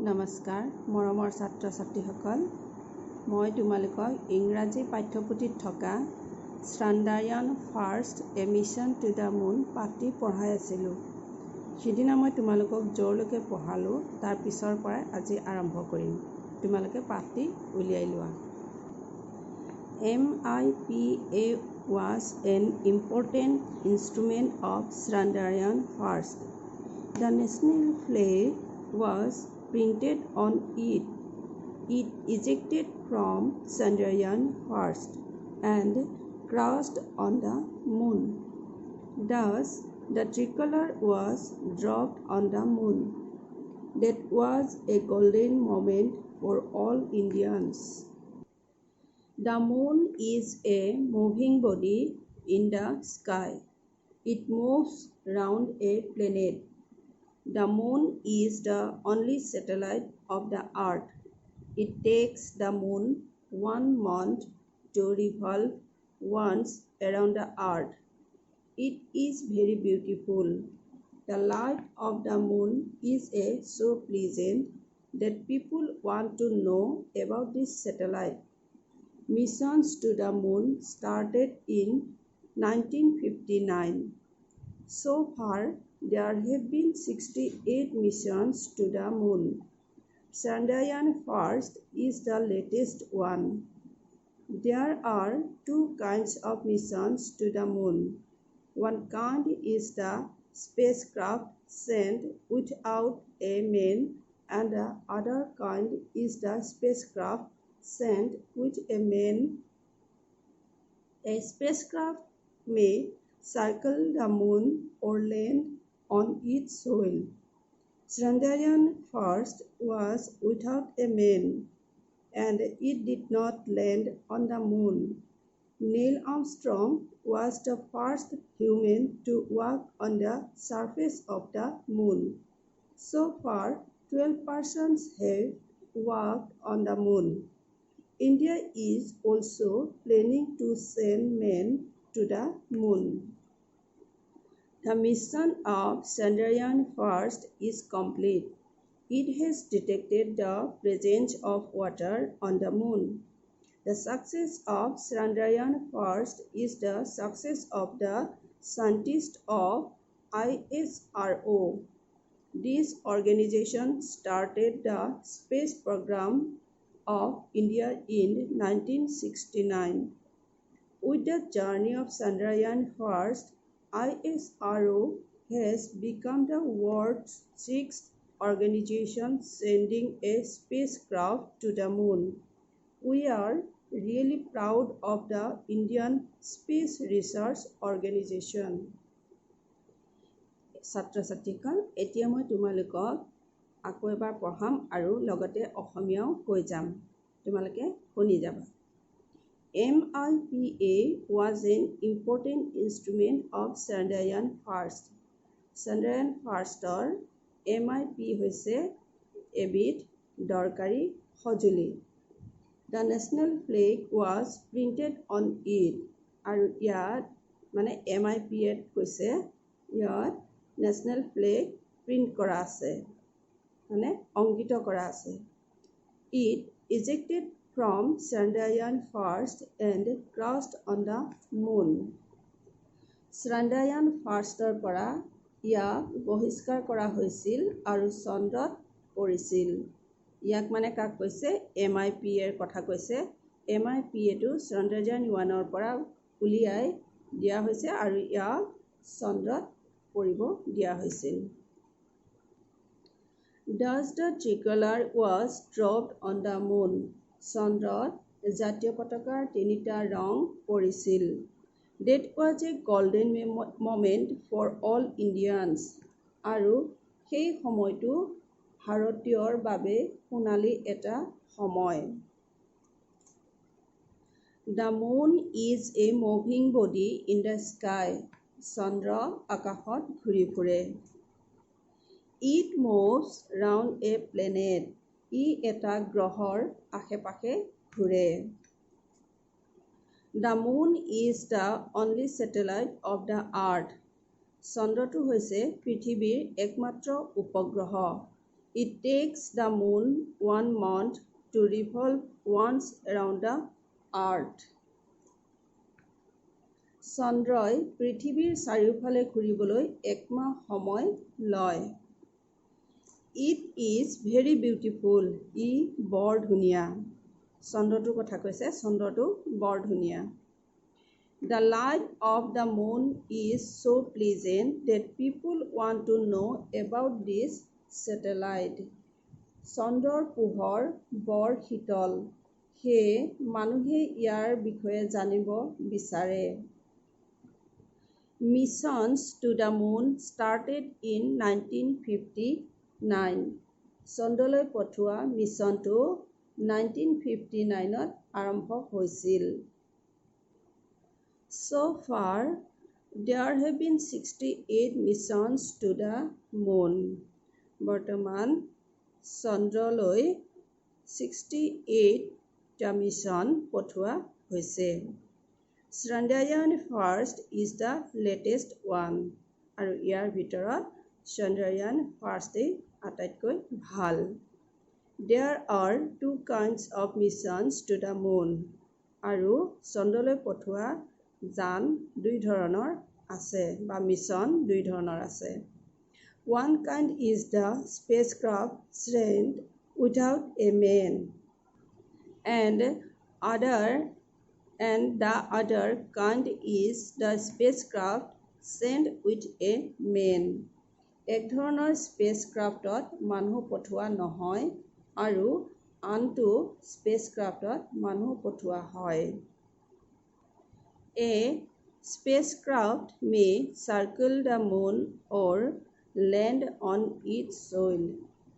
নমস্কাৰ মৰমৰ ছাত্ৰ ছাত্ৰীসকল মই তোমালোকক ইংৰাজী পাঠ্যপুথিত থকা চান্দ্ৰায়ান first emission two the moon পাঠটি পঢ়াই আছিলোঁ। সিদিনা মই তোমালোকক য'লৈকে পঢ়ালোঁ তাৰ পিছৰ পৰাই আজি আৰম্ভ কৰিম। তোমালোকে পাঠটি উলিয়াই লোৱা। MIPA was an important instrument of Chandrayaan first. The national flag was printed on it. It ejected from Chandrayaan first and crashed on the moon. Thus, the tricolor was dropped on the moon. That was a golden moment for all Indians. The moon is a moving body in the sky. It moves round a planet. The moon is the only satellite of the earth. It takes the moon 1 month to revolve once around the earth. It is very beautiful. The light of the moon is so pleasant that people want to know about this satellite. Missions to the moon started in 1959. So far, there have been 68 missions to the moon. Chandrayaan first is the latest one. There are two kinds of missions to the moon. One kind is the spacecraft sent without a man, and the other kind is the spacecraft sent with a man. A spacecraft may circle the moon or land on its soil. Chandrayaan first was without a man, and it did not land on the moon. Neil Armstrong was the first human to walk on the surface of the moon. So far, 12 persons have walked on the moon. India is also planning to send men to the moon. The mission of Chandrayaan first is complete. It has detected the presence of water on the moon. The success of Chandrayaan first is the success of the scientists of ISRO. This organization started the space program of India in 1969. With the journey of Chandrayaan first, ISRO has become the world's sixth organization sending a spacecraft to the moon. We are really proud of the Indian Space Research Organization. ছাত্ৰ-ছাত্ৰীসকল, এতিয়া মই তোমালোকক আকৌ এবাৰ পঢ়াম আৰু লগতে অসমীয়াও কৈ যাম। তোমালোকে শুনি যাবা। MIPA was an important instrument of Chandrayaan first. Chandrayaan firstৰ MIP হৈছে এবিধ দৰকাৰী সঁজুলি। The national flag was printed on it. আৰু ইয়াত মানে MIPA কৈছে ইয়াত নেশ্যনেল ফ্লেগ প্ৰিণ্ট কৰা আছে, মানে অংকিত কৰা আছে। It ejected from Chandrayaan first and crashed on the moon. Chandrayaan firstৰ পৰা ইয়াক বহিষ্কাৰ কৰা হৈছিল আৰু চন্দ্ৰত পৰিছিল। ইয়াক মানে কাক কৈছে? MIPAৰ কথা কৈছে। MIPAটো Chandrayaan 1ৰ পৰা উলিয়াই দিয়া হৈছে আৰু ইয়াক চন্দ্ৰত পৰিব দিয়া হৈছিল। Thus the tricolor was dropped on the moon. চন্দ্ৰত জাতীয় পতাকাৰ 3টা ৰং পৰিছিল। That was a golden moment for all Indians. আৰু সেই সময়টো ভাৰতীয়ৰ বাবে সোণালী এটা সময়। The moon is a moving body in the sky. চন্দ্ৰ আকাশত ঘূৰি ফুৰে। It moves round a planet. ই এটা গ্ৰহৰ আশে-পাশে ঘূৰে। The moon is the only satellite of the earth. চন্দ্ৰটো হৈছে পৃথিৱীৰ একমাত্ৰ উপগ্ৰহ। It takes the moon 1 month to revolve once around the earth. চন্দ্ৰই পৃথিৱীৰ চাৰিওফালে ঘূৰিবলৈ 1 মাহ সময় লয়। It is very beautiful. ই বৰ ধুনীয়া। চন্দ্ৰটোৰ কথা কৈছে, চন্দ্ৰটো বৰ ধুনীয়া। The light of the moon is so pleasant that people want to know about this satellite. চন্দ্ৰৰ পোহৰ বৰ শীতল, সেয়ে মানুহে ইয়াৰ বিষয়ে জানিব বিচাৰে। Missions to the moon started in 1959. চন্দ্ৰলৈ পঠোৱা মিছনটো 1959ত আৰম্ভ হৈছিল। So far, there have been 68 missions to the moon. বৰ্তমান চন্দ্ৰলৈ 68টা মিছন পঠোৱা হৈছে। Chandrayaan-1 is the latest one. আৰু ইয়াৰ ভিতৰত Chandrayaan-1 আটাইতকৈ ভাল। There are 2 kinds of missions to the moon. আৰু চন্দ্ৰলৈ পঠোৱা যান 2 ধৰণৰ আছে বা মিছন 2 ধৰণৰ আছে। One kind is the spacecraft sent without a man, and the other kind is the spacecraft sent with a man. এক ধৰণৰ স্পেচক্ৰাফ্টত মানুহ পঠোৱা নহয় আৰু আনটো স্পেচক্ৰাফ্টত মানুহ পঠোৱা হয়। A spacecraft may circle the moon or land on its soil.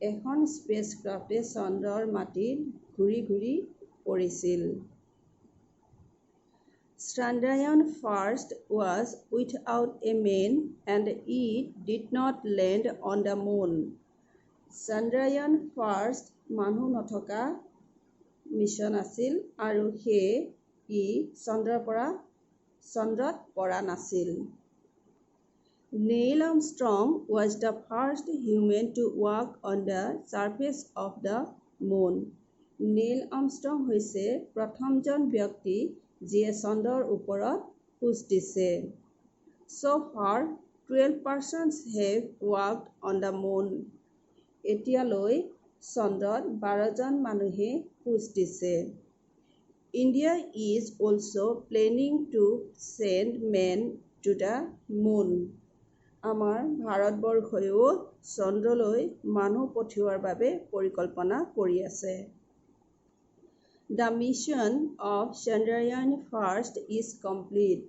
এখন স্পেচক্ৰাফ্টে চন্দ্ৰৰ মাটিত ঘূৰি ঘূৰি পৰিছিল। Chandrayaan-1 was without a man and it did not land on the moon. Chandrayaan-1 মানুহ নথকা মিছন আছিল আৰু সেয়ে ই চন্দ্ৰত পৰা নাছিল। Neil Armstrong was the first human to walk on the surface of the moon. Neil Armstrong হৈছে প্ৰথমজন ব্যক্তি যিয়ে চন্দ্ৰৰ ওপৰত খোজ দিছে। So far, 12 persons have walked on the moon. এতিয়ালৈ চন্দ্ৰত 12জন মানুহে খোজ দিছে। India is also planning to send men to the moon. আমাৰ ভাৰতবৰ্ষয়ো চন্দ্ৰলৈ মানুহ পঠিওৱাৰ বাবে পৰিকল্পনা কৰি আছে। The mission of Chandrayaan-1 is complete.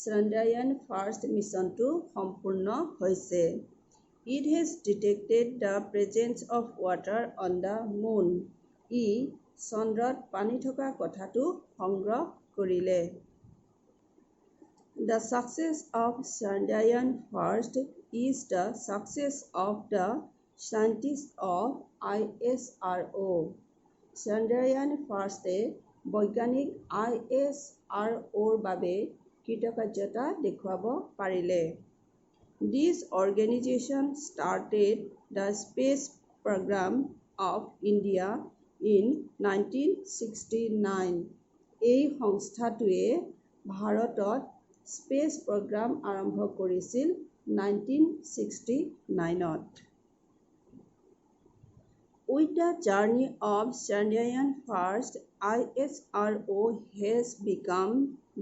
Chandrayaan-1 মিছনটো সম্পূৰ্ণ হৈছে। It has detected the presence of water on the moon. ই চন্দ্ৰত পানী থকা কথাটো সংগ্ৰহ কৰিলে। The success of Chandrayaan-1 is the success of the scientists of ISRO. Chandrayaan-1 বৈজ্ঞানিক ISROৰ বাবে কৃতকাৰ্যতা দেখুৱাব পাৰিলে। This organization started the space program of India in 1969. এই সংস্থাটোৱে ভাৰতত স্পেচ প্ৰগ্ৰাম আৰম্ভ কৰিছিল 1969ত। With the journey of Chandrayaan-1, ISRO has become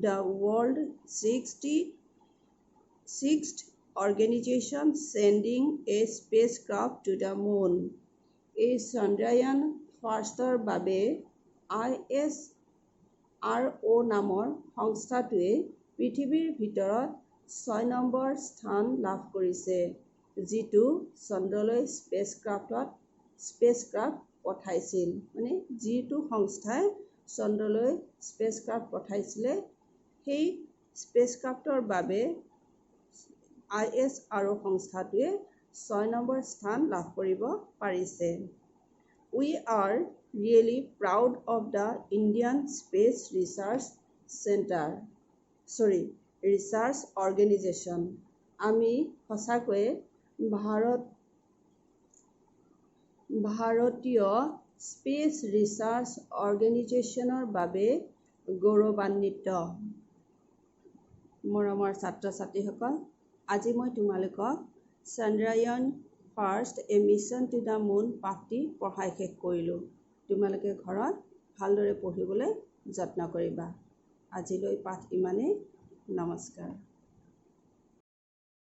the world's 66th organization sending a spacecraft to the moon. এই Chandrayaan-1ৰ বাবে ISRO নামৰ সংস্থাটোৱে পৃথিৱীৰ ভিতৰত 6 নম্বৰ স্থান লাভ কৰিছে, যিটো চন্দ্ৰলৈ স্পেচক্ৰাফ্ট পঠাইছিল। মানে যিটো সংস্থাই চন্দ্ৰলৈ স্পেচক্ৰাফ্ট পঠাইছিলে, সেই স্পেচক্ৰাফ্টৰ বাবে ISRO সংস্থাটোৱে 6 নম্বৰ স্থান লাভ কৰিব পাৰিছে। We are really proud of the Indian Space Research Organization. আমি সঁচাকৈয়ে ভাৰতীয় স্পেচ ৰিচাৰ্চ অৰ্গেনাইজেশ্যনৰ বাবে গৌৰৱান্বিত। মৰমৰ ছাত্ৰ ছাত্ৰীসকল, আজি মই তোমালোকক Chandrayaan first a mission to the moon পাঠটি পঢ়াই শেষ কৰিলোঁ। তোমালোকে ঘৰত ভালদৰে পঢ়িবলৈ যত্ন কৰিবা। আজিলৈ পাঠ ইমানেই। নমস্কাৰ।